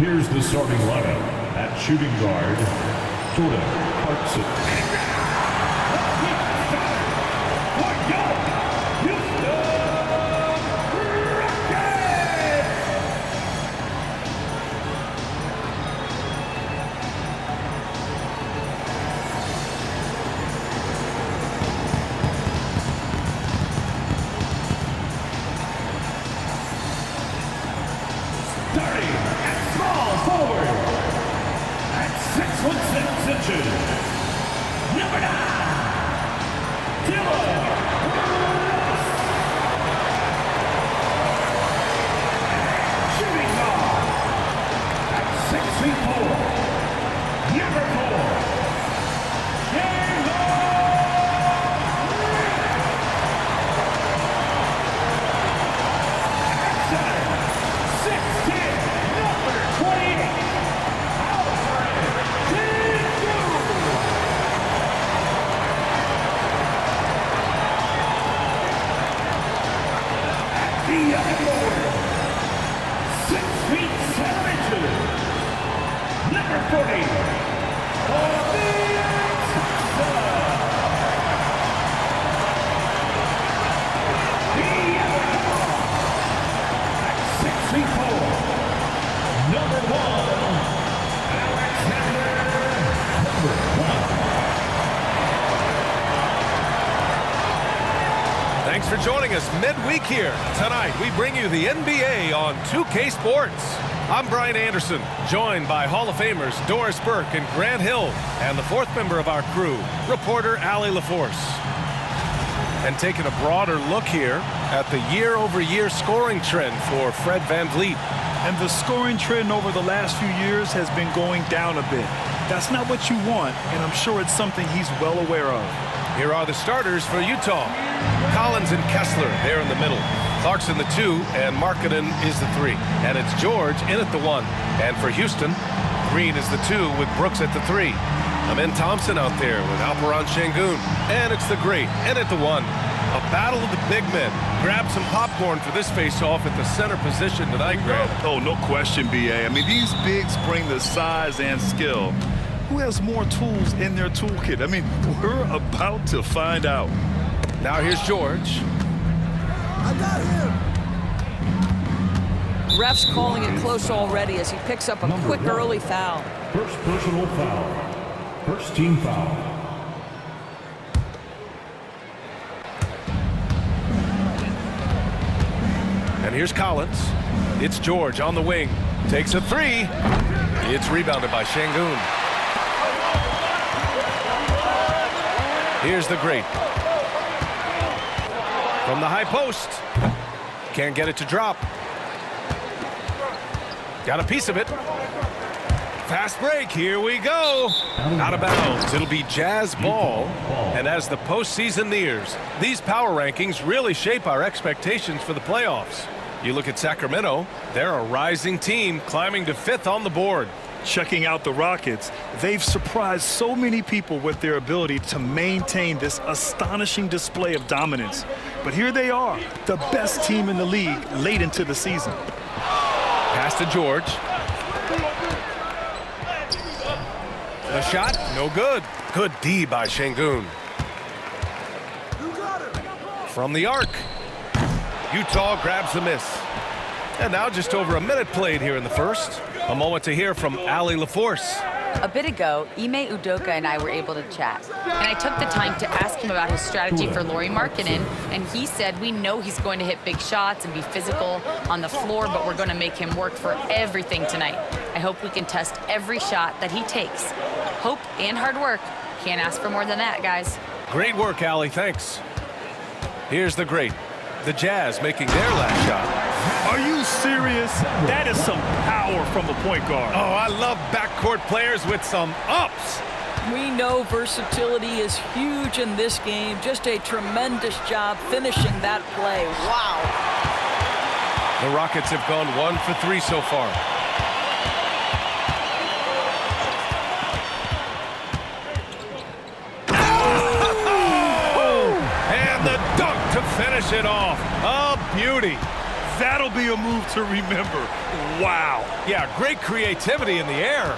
Here's the starting lineup. At shooting guard, Jordan Clarkson. Starting at small forward, at 6'6" inches, number 9, Dylan. Shooting guard, at 6'4", number 4, James. At center, 6'10", number 28, the other forward, 6 feet 7 inches, number 40, the other guard, at 6 feet 4, number 1, Alexander, number 1. Thanks for joining us midweek here. Tonight, we bring you the NBA on 2K Sports. I'm Brian Anderson, joined by Hall of Famers Doris Burke and Grant Hill, and the fourth member of our crew, reporter Allie LaForce. And taking a broader look here at the year-over-year scoring trend for Fred VanVleet. And the scoring trend over the last few years has been going down a bit. That's not what you want, and I'm sure it's something he's well aware of. Here are the starters for Utah. Collins and Kessler there in the middle. Clarkson the 2, and Markkanen is the 3. And it's George in at the 1. And for Houston, Green is the 2 with Brooks at the 3. Amen Thompson out there with Alperon Şengün. And it's the Great in at the 1. A battle of the big men. Grab some popcorn for this face-off at the center position tonight, Grant. Oh, no question, B.A. I mean, these bigs bring the size and skill. Who has more tools in their toolkit? I mean, we're about to find out. Now here's George. I got him. Ref's calling it close already as he picks up a quick early foul. First personal foul. First team foul. And here's Collins. It's George on the wing. Takes a 3. It's rebounded by Şengün. Here's the Great. From the high post. Can't get it to drop. Got a piece of it. Fast break. Here we go. Out of bounds. It'll be Jazz ball. And as the postseason nears, these power rankings really shape our expectations for the playoffs. You look at Sacramento, they're a rising team climbing to 5th on the board. Checking out the Rockets, they've surprised so many people with their ability to maintain this astonishing display of dominance. But here they are, the best team in the league late into the season. Pass to George. The shot, no good. Good D by Şengün. From the arc. Utah grabs the miss. And now just over a minute played here in the first. A moment to hear from Allie LaForce. A bit ago, Ime Udoka and I were able to chat. And I took the time to ask him about his strategy for Lauri Markkanen, and he said we know he's going to hit big shots and be physical on the floor, but we're going to make him work for everything tonight. I hope we can test every shot that he takes. Hope and hard work. Can't ask for more than that, guys. Great work, Allie. Thanks. Here's the Great. The Jazz making their last shot. Are you serious? That is some power from a point guard. Oh, I love backcourt players with some ups. We know versatility is huge in this game. Just a tremendous job finishing that play. Wow. The Rockets have gone 1 for 3 so far. And the dunk to finish it off. A beauty. That'll be a move to remember. Wow. Yeah, great creativity in the air.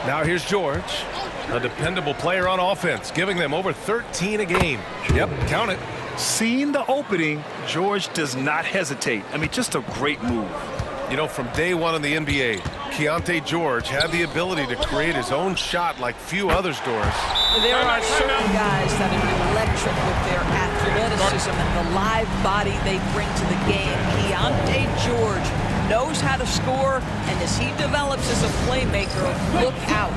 Now here's George, a dependable player on offense, giving them over 13 a game. Yep, count it. Seeing the opening, George does not hesitate. I mean, just a great move. You know, from day one in the NBA, Keontae George had the ability to create his own shot like few others, Doris. There are certain guys that are electric with their athleticism and the live body they bring to the game. Keontae George knows how to score, and as he develops as a playmaker, look out.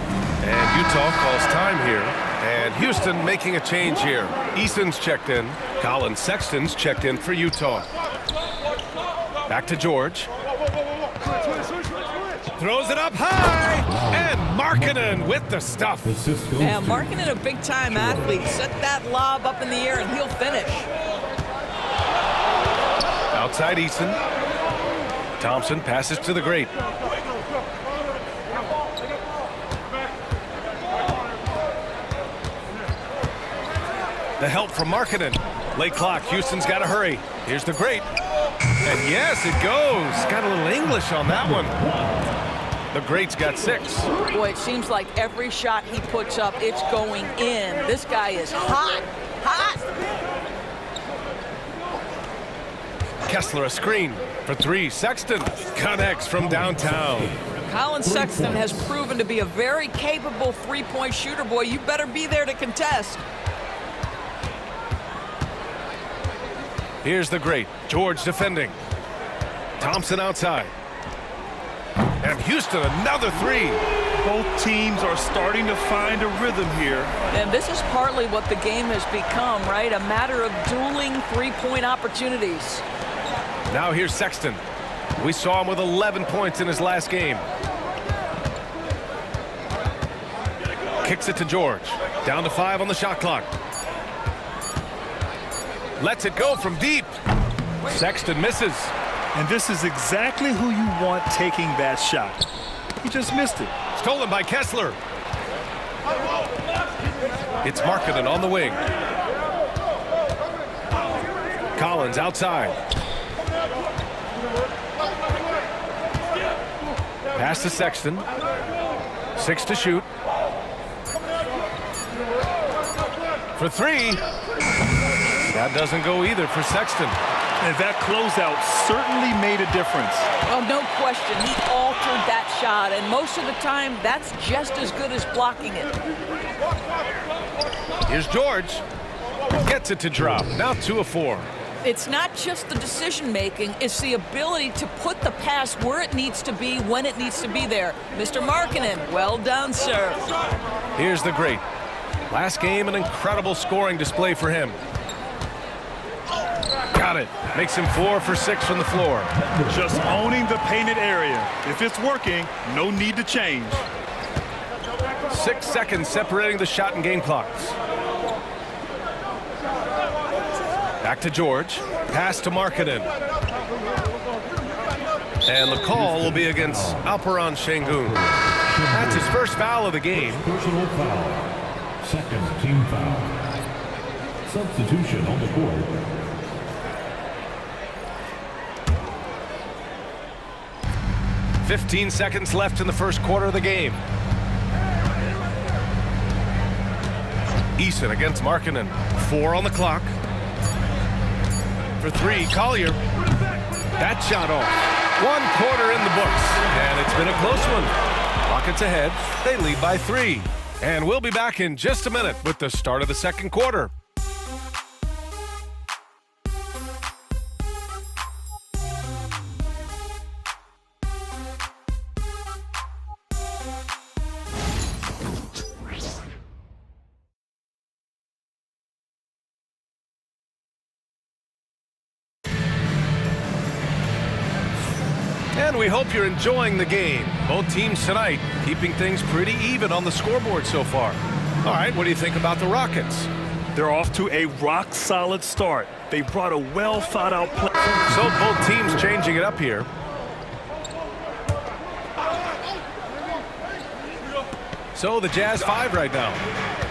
And Utah calls time here. And Houston making a change here. Eason's checked in. Colin Sexton's checked in for Utah. Back to George. Throws it up high. And Markkanen with the stuff. Yeah, Markkanen, a big-time athlete. Set that lob up in the air, and he'll finish. Outside Eason. Thompson passes to the great. The help from Markkanen. Late clock. Houston's got to hurry. Here's the great. And yes, it goes. Got a little English on that one. The great's got 6. Boy, it seems like every shot he puts up, it's going in. This guy is hot. Hot. Kessler a screen for 3. Sexton connects from downtown. Colin Sexton has proven to be a very capable three-point shooter. Boy, you better be there to contest. Here's the great. George defending. Thompson outside. And Houston, another 3. Both teams are starting to find a rhythm here. And this is partly what the game has become, right? A matter of dueling three-point opportunities. Now here's Sexton. We saw him with 11 points in his last game. Kicks it to George. Down to 5 on the shot clock. Lets it go from deep. Sexton misses. And this is exactly who you want taking that shot. He just missed it. Stolen by Kessler. It's Markkanen on the wing. Collins outside. Pass to Sexton. 6 to shoot. For 3. That doesn't go either for Sexton. And that closeout certainly made a difference. Oh, no question. He altered that shot, and most of the time, that's just as good as blocking it. Here's George. Gets it to drop. Now 2 of 4. It's not just the decision-making, it's the ability to put the pass where it needs to be, when it needs to be there. Mr. Markkanen, well done, sir. Here's the great. Last game, an incredible scoring display for him. Got it. Makes him 4 for 6 from the floor. Just owning the painted area. If it's working, no need to change. 6 seconds separating the shot and game clocks. Back to George. Pass to Markkanen. And the call will be against Alperon Şengün. That's his first foul of the game. Personal foul. Second team foul. Substitution on the court. 15 seconds left in the first quarter of the game. Eason against Markkanen. 4 on the clock. For 3, Collier. That shot off. 1 quarter in the books. And it's been a close one. Rockets ahead. They lead by 3. And we'll be back in just a minute with the start of the second quarter. And we hope you're enjoying the game. Both teams tonight keeping things pretty even on the scoreboard so far. All right, what do you think about the Rockets? They're off to a rock-solid start. They brought a well-thought-out play. So both teams changing it up here. So the Jazz 5 right now.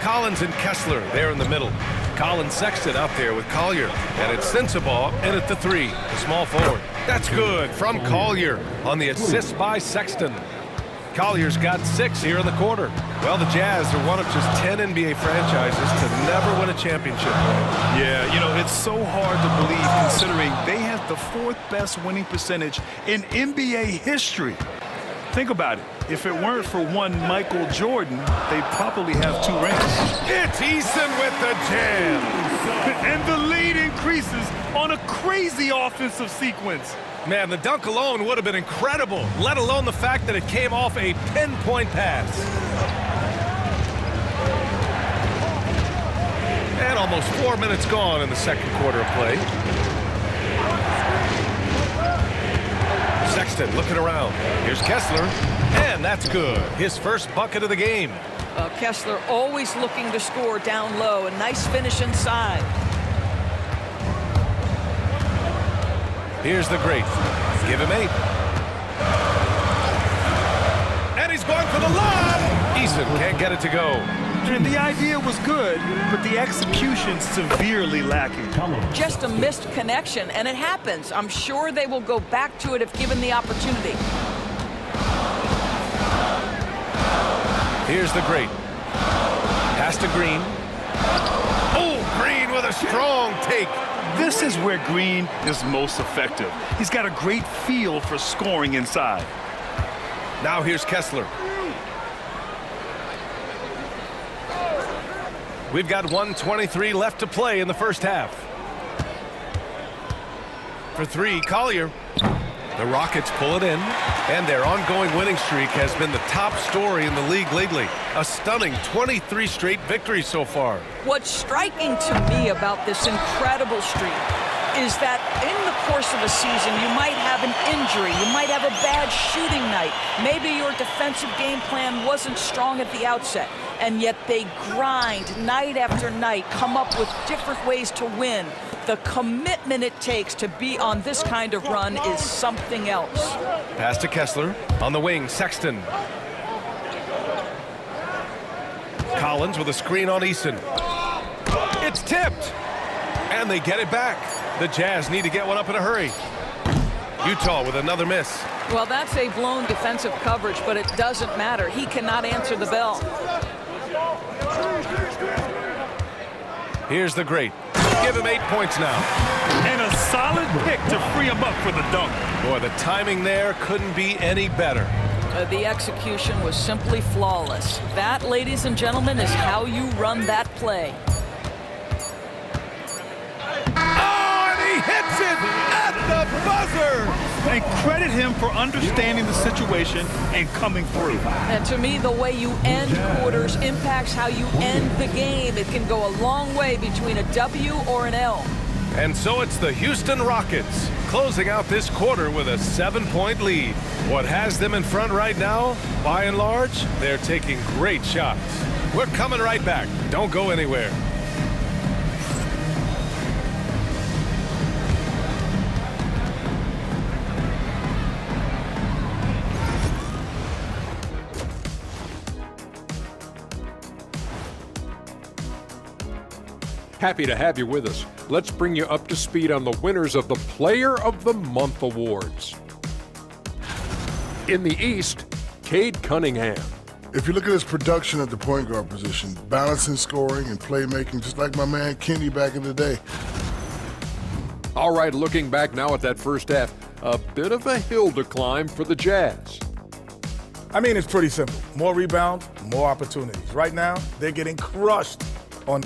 Collins and Kessler there in the middle. Colin Sexton out there with Collier. And it's Sensabaugh in at the 3, the small forward. That's good from Collier on the assist by Sexton. Collier's got 6 here in the quarter. Well, the Jazz are one of just 10 NBA franchises to never win a championship. Yeah, you know, it's so hard to believe considering they have the 4th best winning percentage in NBA history. Think about it. If it weren't for one Michael Jordan, they'd probably have 2 rings. It's Eason with the jam. And the lead increases on a crazy offensive sequence. Man, the dunk alone would have been incredible, let alone the fact that it came off a pinpoint pass. And almost 4 minutes gone in the second quarter of play. Sexton looking around. Here's Kessler, and that's good. His first bucket of the game. Kessler always looking to score down low. A nice finish inside. Here's the great. Give him 8. And he's going for the lob. Eason can't get it to go. And the idea was good, but the execution severely lacking. Just a missed connection, and it happens. I'm sure they will go back to it if given the opportunity. Here's the great. Pass to Green. Oh, Green with a strong take. This is where Green is most effective. He's got a great feel for scoring inside. Now here's Kessler. We've got 1:23 left to play in the first half. For 3, Collier. The Rockets pull it in, and their ongoing winning streak has been the top story in the league lately. A stunning 23 straight victories so far. What's striking to me about this incredible streak is that in the course of a season, you might have an injury, you might have a bad shooting night, maybe your defensive game plan wasn't strong at the outset, and yet they grind night after night, come up with different ways to win. The commitment it takes to be on this kind of run is something else. Pass to Kessler. On the wing, Sexton. Collins with a screen on Eason. It's tipped. And they get it back. The Jazz need to get one up in a hurry. Utah with another miss. Well, that's a blown defensive coverage, but it doesn't matter. He cannot answer the bell. Here's the great. Give him 8 points now. And a solid pick to free him up for the dunk. Boy, the timing there couldn't be any better. The execution was simply flawless. That, ladies and gentlemen, is how you run that play. Oh, and he hits it at the buzzer. And credit him for understanding the situation and coming through. And to me, the way you end quarters impacts how you end the game. It can go a long way between a W or an L. And so it's the Houston Rockets closing out this quarter with a 7-point lead. What has them in front right now, by and large, they're taking great shots. We're coming right back. Don't go anywhere. Happy to have you with us. Let's bring you up to speed on the winners of the Player of the Month awards. In the East, Cade Cunningham. If you look at his production at the point guard position, balancing scoring and playmaking, just like my man Kenny back in the day. All right, looking back now at that first half, a bit of a hill to climb for the Jazz. I mean, it's pretty simple. More rebounds, more opportunities. Right now, they're getting crushed on.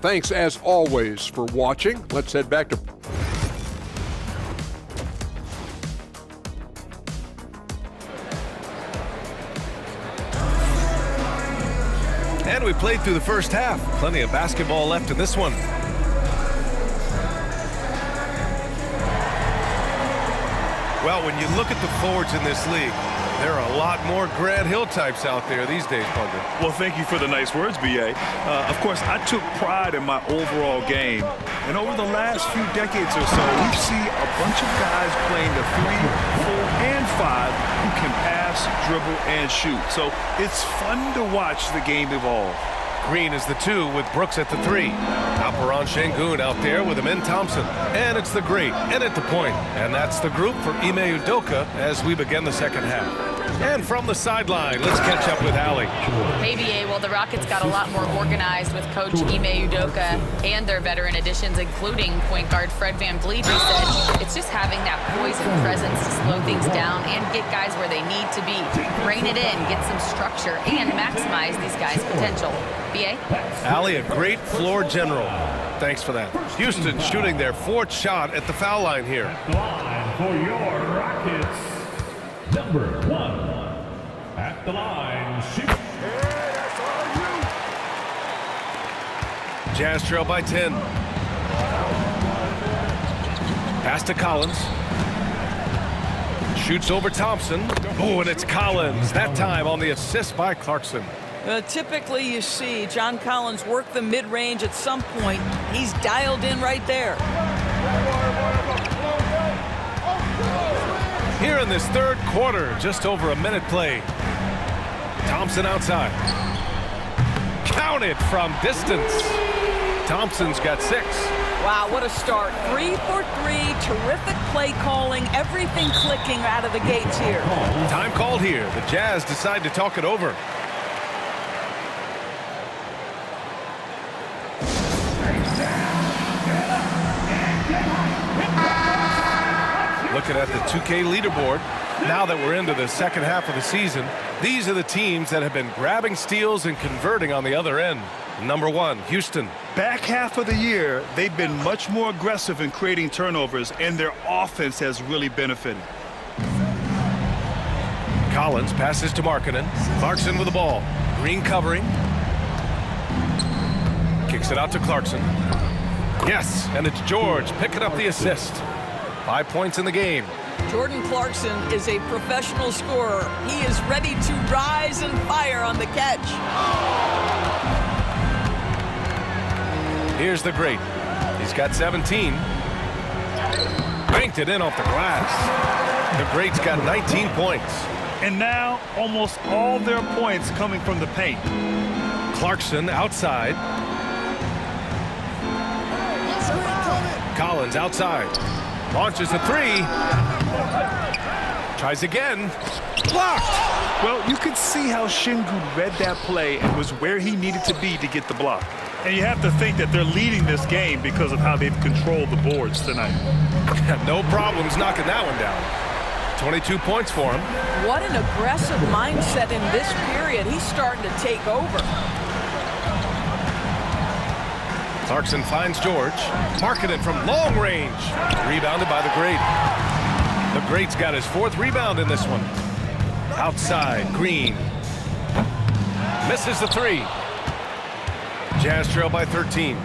Thanks, as always, for watching. Let's head back to... And we played through the first half. Plenty of basketball left in this one. Well, when you look at the forwards in this league, there are a lot more Grant Hill types out there these days, Parker. Well, thank you for the nice words, B.A. Of course, I took pride in my overall game. And over the last few decades or so, we've seen a bunch of guys playing the 3, 4, and 5 who can pass, dribble, and shoot. So it's fun to watch the game evolve. Green is the 2 with Brooks at the 3. Alperon Şengün out there with Amin Thompson. And it's the great and at the point. And that's the group for Ime Udoka as we begin the second half. And from the sideline, let's catch up with Allie. Hey, BA. Well, the Rockets got a lot more organized with Coach Ime Udoka and their veteran additions, including point guard Fred VanVleet, who said it's just having that poise and presence to slow things down and get guys where they need to be. Rein it in, get some structure, and maximize these guys' potential. BA? Allie, a great floor general. Thanks for that. Houston shooting their 4th shot at the foul line here. At the line for your Rockets, number 1. At the line, shoot. Jazz trail by 10. Pass to Collins. Shoots over Thompson. Oh, and it's Collins. That time on the assist by Clarkson. Typically, you see John Collins work the mid-range at some point. He's dialed in right there. Here in this 3rd quarter, just over a minute played. Thompson outside. Counted from distance. Thompson's got 6. Wow, what a start. 3 for 3, terrific play calling, everything clicking out of the gates here. Time called here. The Jazz decide to talk it over. Looking at the 2K leaderboard, now that we're into the second half of the season, these are the teams that have been grabbing steals and converting on the other end. Number 1, Houston. Back half of the year, they've been much more aggressive in creating turnovers, and their offense has really benefited. Collins passes to Markkanen. Clarkson with the ball. Green covering. Kicks it out to Clarkson. Yes, and it's George picking up the assist. 5 points in the game. Jordan Clarkson is a professional scorer. He is ready to rise and fire on the catch. Here's the great. He's got 17. Banked it in off the glass. The great's got 19 points. And now, almost all their points coming from the paint. Clarkson outside. Collins outside. Launches a 3. Tries again. Blocked. Well, you could see how Şengün read that play and was where he needed to be to get the block. And you have to think that they're leading this game because of how they've controlled the boards tonight. No problems knocking that one down. 22 points for him. What an aggressive mindset in this period. He's starting to take over. Clarkson finds George. Markkanen from long range. Rebounded by the great. The great's got his 4th rebound in this one. Outside, Green. Misses the 3. Jazz trail by 13.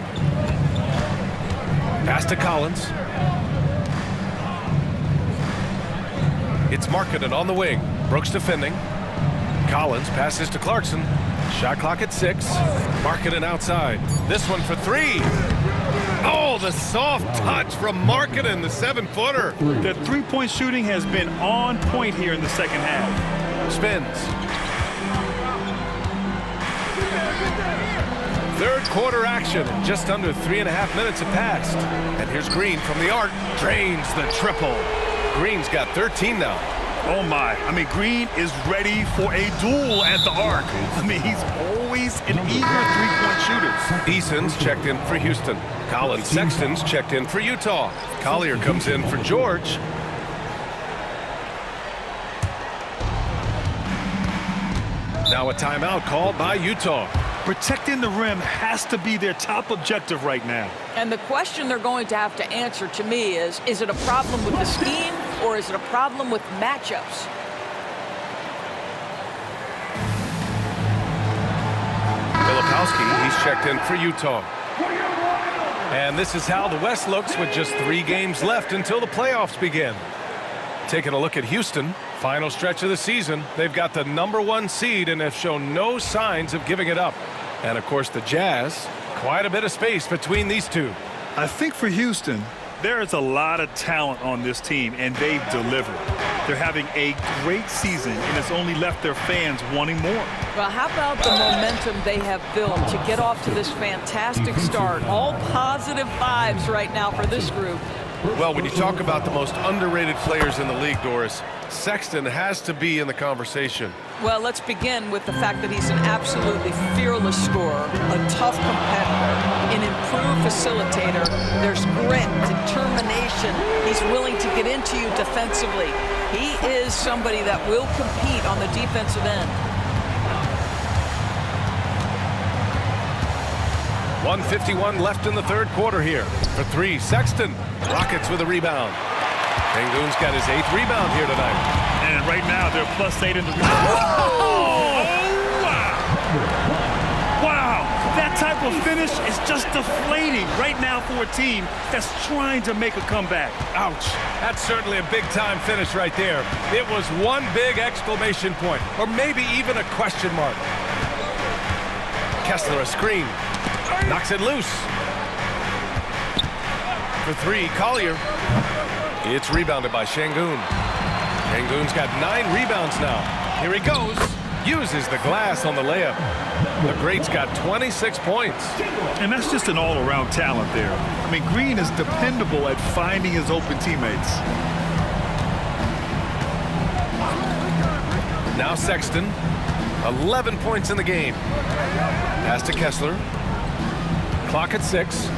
Pass to Collins. It's Markkanen on the wing. Brooks defending. Collins passes to Clarkson. Shot clock at 6. Markkanen outside. This one for 3. Oh, the soft touch from Markkanen, the 7-footer. The three-point shooting has been on point here in the second half. Spins. 3rd quarter action. Just under 3.5 minutes have passed. And here's Green from the arc. Drains the triple. Green's got 13 now. Oh my, I mean, Green is ready for a duel at the arc. I mean, he's always an eager three-point shooter. Eason's checked in for Houston. Colin Sexton's checked in for Utah. Collier comes in for George. Now a timeout called by Utah. Protecting the rim has to be their top objective right now. And the question they're going to have to answer to me is it a problem with the scheme or is it a problem with matchups? Filipowski, he's checked in for Utah. And this is how the West looks with just 3 games left until the playoffs begin. Taking a look at Houston, final stretch of the season, they've got the #1 seed and have shown no signs of giving it up. And of course the Jazz, quite a bit of space between these two. I think for Houston, there is a lot of talent on this team, and they've delivered. They're having a great season, and it's only left their fans wanting more. Well, how about the momentum they have built to get off to this fantastic start? All positive vibes right now for this group. Well, when you talk about the most underrated players in the league, Doris, Sexton has to be in the conversation. Well, let's begin with the fact that he's an absolutely fearless scorer, a tough competitor, an improved facilitator. There's grit, determination. He's willing to get into you defensively. He is somebody that will compete on the defensive end. 1:51 left in the third quarter here. For three, Sexton. Rockets with a rebound. Sengun's got his 8th rebound here tonight. And right now, they're +8 in the rebound. Oh! Wow, that type of finish is just deflating right now for a team that's trying to make a comeback. Ouch. That's certainly a big-time finish right there. It was one big exclamation point, or maybe even a question mark. Kessler, a screen. Knocks it loose. For three, Collier. It's rebounded by Sengun. Sengun's got 9 rebounds now. Here he goes. Uses the glass on the layup. The great's got 26 points. And that's just an all-around talent there. I mean, Green is dependable at finding his open teammates. Now Sexton. 11 points in the game. Pass to Kessler. Clock at 6.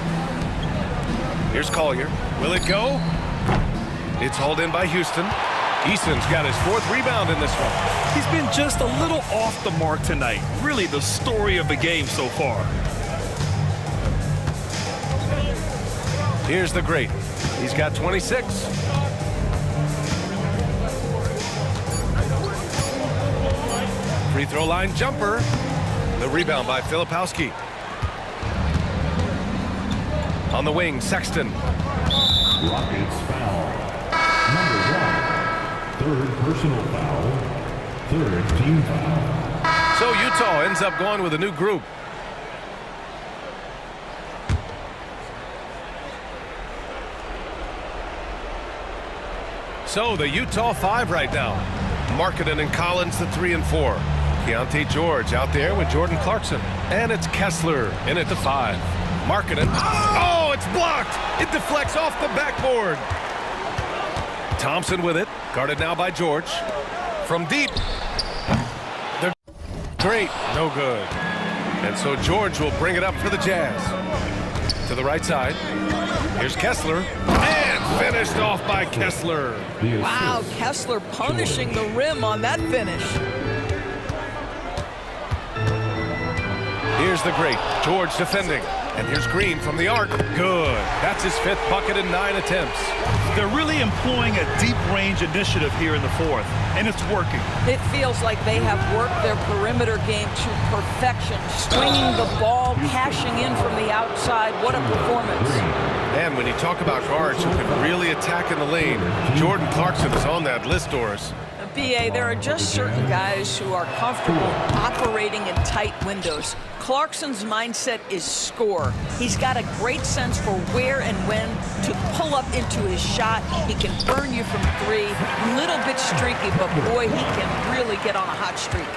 Here's Collier. Will it go? It's hauled in by Houston. Eason's got his 4th rebound in this one. He's been just a little off the mark tonight. Really the story of the game so far. Here's the great. He's got 26. Free throw line jumper. The rebound by Filipowski. On the wing, Sexton. Rockets foul. Number 1. 3rd personal foul. 3rd team foul. So Utah ends up going with a new group. So the Utah 5 right now. Markkanen and Collins, the 3 and 4. Keontae George out there with Jordan Clarkson. And it's Kessler in at the 5. Markkanen. Oh, it's blocked. It deflects off the backboard. Thompson with it. Guarded now by George. From deep. They're great. No good. And so George will bring it up for the Jazz. To the right side. Here's Kessler. And finished off by Kessler. Wow, Kessler punishing the rim on that finish. Here's the great. George defending. And here's Green from the arc. Good. That's his 5th bucket in 9 attempts. They're really employing a deep range initiative here in the 4th, and it's working. It feels like they have worked their perimeter game to perfection, swinging the ball, cashing in from the outside. What a performance. And when you talk about guards who can really attack in the lane, Jordan Clarkson is on that list, Doris. BA, there are just certain guys who are comfortable operating in tight windows. Clarkson's mindset is score. He's got a great sense for where and when to pull up into his shot. He can burn you from 3. Little bit streaky, but boy, he can really get on a hot streak.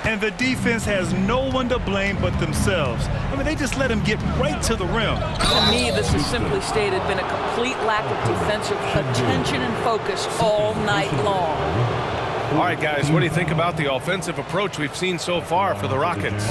And the defense has no one to blame but themselves. I mean, they just let him get right to the rim. To me, this has simply stated been a complete lack of defensive attention and focus all night long. All right, guys, what do you think about the offensive approach we've seen so far for the Rockets?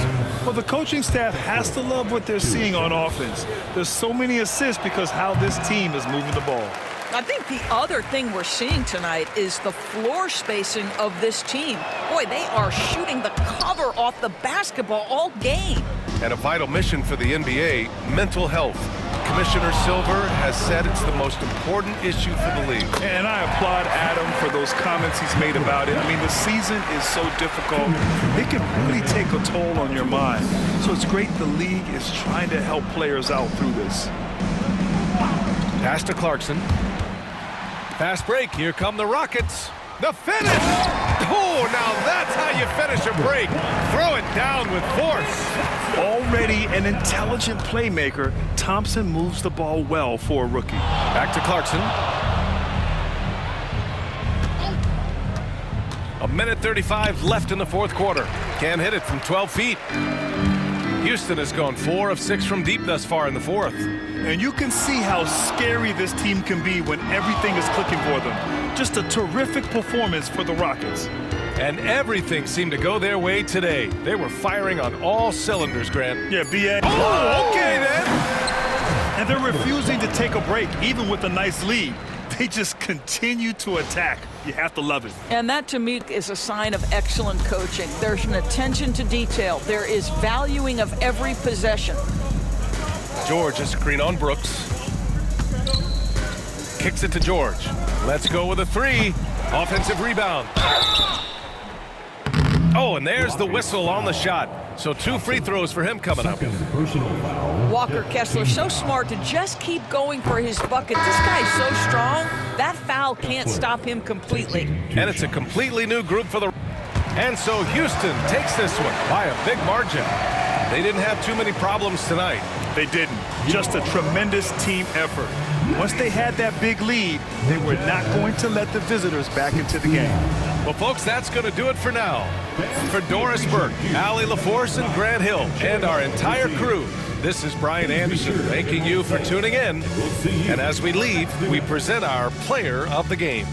Well, the coaching staff has to love what they're seeing on offense. There's so many assists because how this team is moving the ball. I think the other thing we're seeing tonight is the floor spacing of this team. Boy, they are shooting the cover off the basketball all game. And a vital mission for the NBA, mental health. Commissioner Silver has said it's the most important issue for the league. And I applaud Adam for those comments he's made about it. I mean, the season is so difficult. It can really take a toll on your mind. So it's great the league is trying to help players out through this. Pass to Clarkson. Fast break. Here come the Rockets. The finish! Oh, now that's how you finish a break. Throw it down with force. Already an intelligent playmaker, Thompson moves the ball well for a rookie. Back to Clarkson. A minute 35 left in the fourth quarter. Can't hit it from 12 feet. Houston has gone 4 of 6 from deep thus far in the fourth. And you can see how scary this team can be when everything is clicking for them. Just a terrific performance for the Rockets. And everything seemed to go their way today. They were firing on all cylinders, Grant. Yeah, B.A. Oh, okay then. And they're refusing to take a break, even with a nice lead. They just continue to attack. You have to love it. And that, to me, is a sign of excellent coaching. There's an attention to detail. There is valuing of every possession. George, a screen on Brooks. Kicks it to George. Let's go with a 3. Offensive rebound. Oh, and there's the whistle on the shot. So 2 free throws for him coming up. Walker Kessler, so smart to just keep going for his bucket. This guy's so strong, that foul can't stop him completely. And it's a completely new group for the... And so Houston takes this one by a big margin. They didn't have too many problems tonight. They didn't. Just a tremendous team effort. Once they had that big lead, they were not going to let the visitors back into the game. Well, folks, that's going to do it for now. For Doris Burke, Allie LaForce, and Grant Hill, and our entire crew, this is Brian Anderson thanking you for tuning in. And as we leave, we present our player of the game.